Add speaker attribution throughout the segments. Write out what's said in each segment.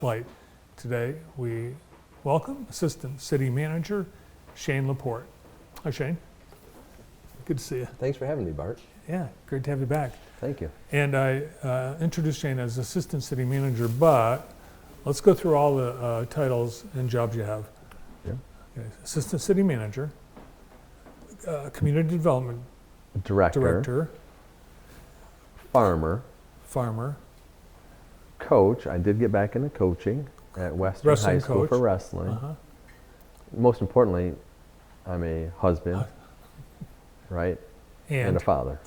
Speaker 1: light. Today we welcome Assistant City Manager Shane LaPorte. Hi Shane, good to see you.
Speaker 2: Thanks for having me, Bart.
Speaker 1: Yeah, great to have you back.
Speaker 2: Thank you.
Speaker 1: And I introduced Shane as Assistant City Manager, but let's go through all the titles and jobs you have.
Speaker 2: Yeah.
Speaker 1: Okay. Assistant City Manager, Community Development
Speaker 2: Director, farmer, coach. I did get back into coaching at Western
Speaker 1: Wrestling
Speaker 2: High School
Speaker 1: coach.
Speaker 2: for wrestling.
Speaker 1: Uh-huh.
Speaker 2: Most importantly, I'm a husband, right? And a father.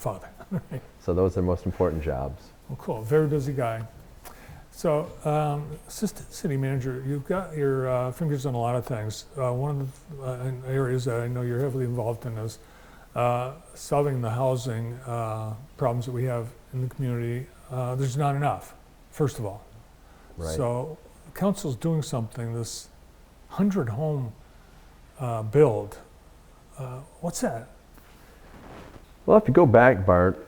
Speaker 1: Right.
Speaker 2: So those are the most important jobs.
Speaker 1: Well, cool. Very busy guy. So, Assistant City Manager, you've got your fingers on a lot of things. One of the areas that I know you're heavily involved in is solving the housing problems that we have in the community. There's not enough, first of all.
Speaker 2: Right.
Speaker 1: So, the council's doing something, this 100-home build. What's that?
Speaker 2: Well, if you go back, Bart,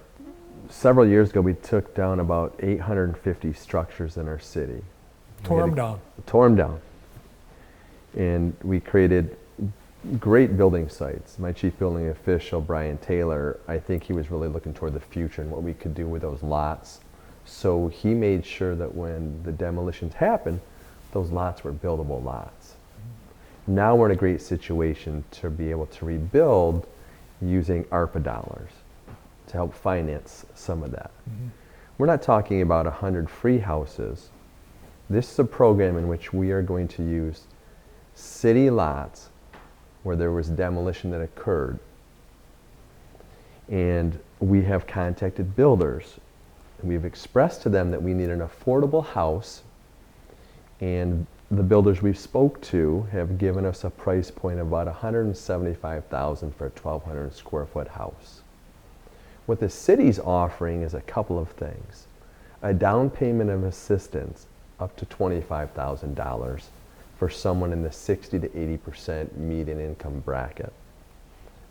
Speaker 2: several years ago we took down about 850 structures in our city.
Speaker 1: Tore them down.
Speaker 2: Tore them down. And we created great building sites. My chief building official, Brian Taylor, I think he was really looking toward the future and what we could do with those lots. So he made sure that when the demolitions happened, those lots were buildable lots. Now we're in a great situation to be able to rebuild using ARPA dollars to help finance some of that.
Speaker 1: Mm-hmm.
Speaker 2: We're not talking about 100 free houses. This is a program in which we are going to use city lots where there was demolition that occurred. And we have contacted builders. And we've expressed to them that we need an affordable house, and the builders we've spoke to have given us a price point of about $175,000 for a 1,200 square foot house. What the city's offering is a couple of things. A down payment of assistance up to $25,000 for someone in the 60 to 80% median income bracket.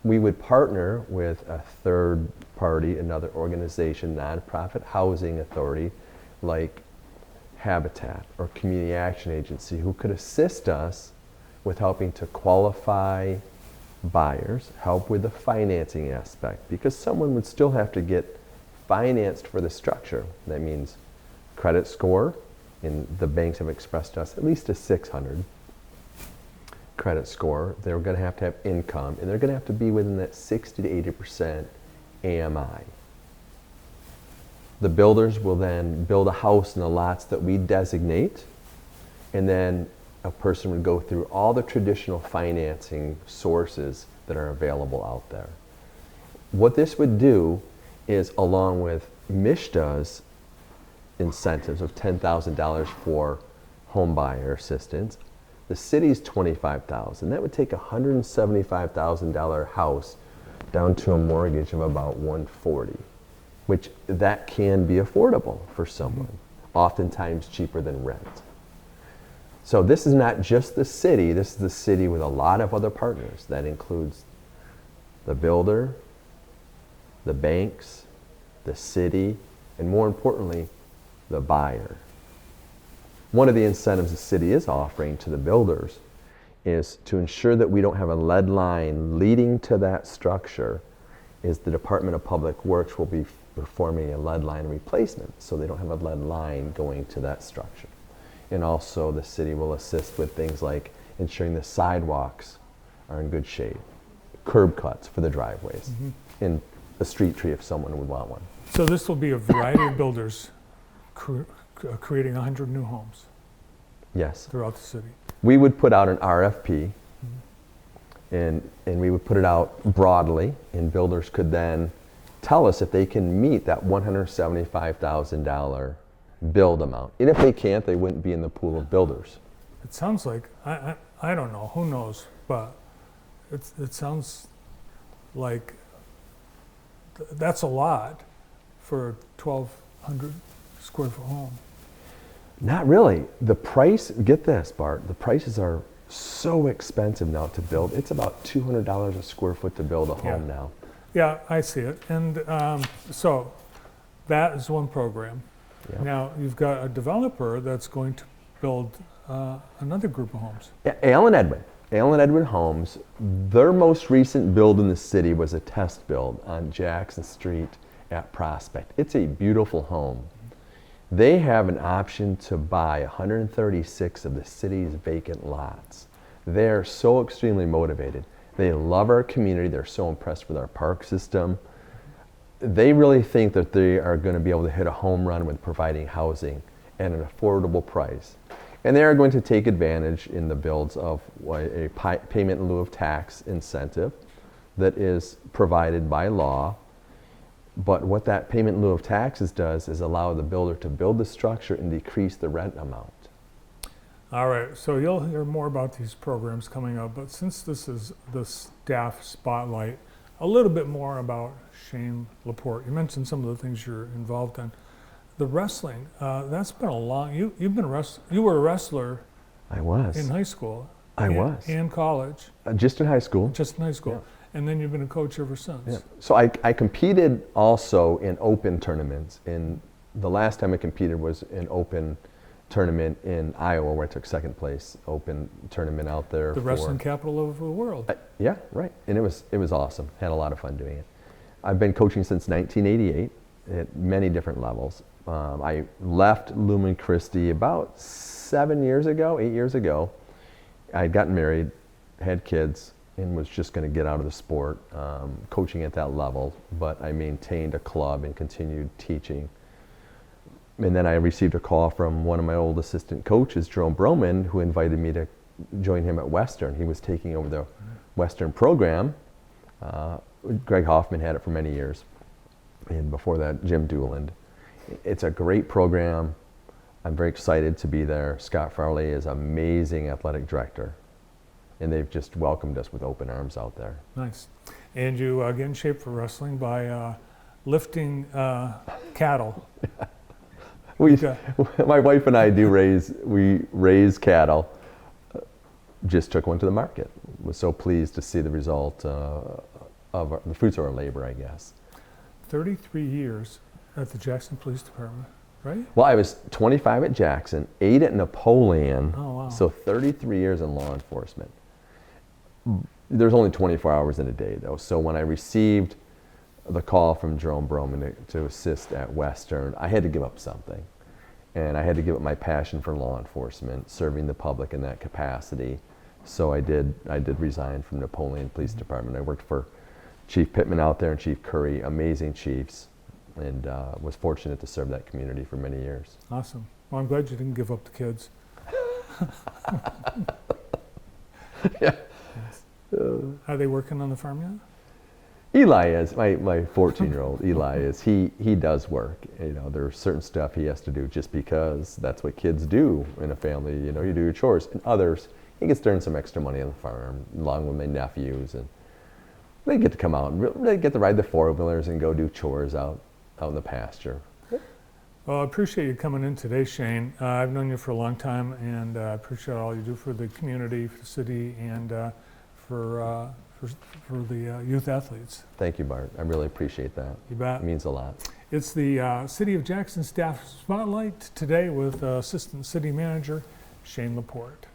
Speaker 2: We would partner with a third party, another organization, nonprofit housing authority like Habitat or Community Action Agency, who could assist us with helping to qualify buyers, help with the financing aspect, because someone would still have to get financed for the structure. That means credit score, and the banks have expressed to us at least a 600 credit score. They're going to have income, and they're going to have to be within that 60 to 80% AMI. The builders will then build a house in the lots that we designate, and then a person would go through all the traditional financing sources that are available out there. What this would do is, along with MSHDA's incentives of $10,000 for home buyer assistance, the city's $25,000. That would take a $175,000 house down to a mortgage of about $140,000, which that can be affordable for someone, oftentimes cheaper than rent. So this is not just the city, this is the city with a lot of other partners. That includes the builder, the banks, the city, and more importantly, the buyer. One of the incentives the city is offering to the builders is to ensure that we don't have a lead line leading to that structure, is the Department of Public Works will be performing a lead line replacement, so they don't have a lead line going to that structure. And also the city will assist with things like ensuring the sidewalks are in good shape, curb cuts for the driveways, and a street tree if someone would want one.
Speaker 1: So this will be a variety of builders creating 100 new homes.
Speaker 2: Yes.
Speaker 1: Throughout the city.
Speaker 2: We would put out an RFP, and we would put it out broadly, and builders could then tell us if they can meet that $175,000 build amount. And if they can't, they wouldn't be in the pool of builders.
Speaker 1: It sounds like, I don't know, who knows, but it sounds like that's a lot for a 1,200 square foot home.
Speaker 2: Not really. The price, get this, Bart, the prices are so expensive now to build. It's about $200 a square foot to build a home now.
Speaker 1: Yeah, I see it. And so that is one program.
Speaker 2: Yeah.
Speaker 1: Now you've got a developer that's going to build another group of homes.
Speaker 2: Yeah, Allen Edwin Homes, their most recent build in the city was a test build on Jackson Street at Prospect. It's a beautiful home. They have an option to buy 136 of the city's vacant lots. They're so extremely motivated. They love our community. They're so impressed with our park system. They really think that they are going to be able to hit a home run with providing housing at an affordable price. And they are going to take advantage in the builds of a payment in lieu of tax incentive that is provided by law. But what that payment in lieu of taxes does is allow the builder to build the structure and decrease the rent amount.
Speaker 1: All right, so you'll hear more about these programs coming up, but since this is the staff spotlight, a little bit more about Shane LaPorte. You mentioned some of the things you're involved in. The wrestling, that's been a long, you were a wrestler.
Speaker 2: I was.
Speaker 1: In high school.
Speaker 2: I was.
Speaker 1: And college.
Speaker 2: Just in high school.
Speaker 1: Just in high school.
Speaker 2: Yeah.
Speaker 1: And then you've been a coach ever since.
Speaker 2: Yeah. So I competed also in open tournaments. The last time I competed was an open tournament in Iowa where I took second place, open tournament out there.
Speaker 1: The wrestling capital of the world.
Speaker 2: Yeah, right. And it was awesome. Had a lot of fun doing it. I've been coaching since 1988 at many different levels. I left Lumen Christi about 8 years ago. I had gotten married, had kids, and was just going to get out of the sport, coaching at that level. But I maintained a club and continued teaching. And then I received a call from one of my old assistant coaches, Jerome Broman, who invited me to join him at Western. He was taking over the Western program. Greg Hoffman had it for many years. And before that, Jim Dooland. It's a great program. I'm very excited to be there. Scott Farley is an amazing athletic director. And they've just welcomed us with open arms out there.
Speaker 1: Nice. And you get in shape for wrestling by lifting cattle.
Speaker 2: My wife and I raise cattle. Just took one to the market. Was so pleased to see the result of the fruits of our labor, I guess. 33
Speaker 1: years at the Jackson Police Department, right?
Speaker 2: Well, I was 25 at Jackson, 8 at Napoleon.
Speaker 1: Oh, wow.
Speaker 2: So 33 years in law enforcement. There's only 24 hours in a day, though. So when I received the call from Jerome Broman to assist at Western, I had to give up something. And I had to give up my passion for law enforcement, serving the public in that capacity. So I did resign from Napoleon Police Department. I worked for Chief Pittman out there and Chief Curry, amazing chiefs, and was fortunate to serve that community for many years.
Speaker 1: Awesome. Well, I'm glad you didn't give up the kids.
Speaker 2: Yeah.
Speaker 1: Yes. Are they working on the farm yet?
Speaker 2: Eli is, my 14-year-old, Eli is, he does work. You know, there's certain stuff he has to do just because that's what kids do in a family. You know, you do your chores. And others, he gets to earn some extra money on the farm, along with my nephews. And they get to come out and they get to ride the four-wheelers and go do chores out in the pasture.
Speaker 1: Well, I appreciate you coming in today, Shane. I've known you for a long time, and I appreciate all you do for the community, for the city, and for the youth athletes.
Speaker 2: Thank you, Bart. I really appreciate that.
Speaker 1: You bet.
Speaker 2: It means a lot.
Speaker 1: It's the City of Jackson Staff Spotlight today with Assistant City Manager Shane LaPorte.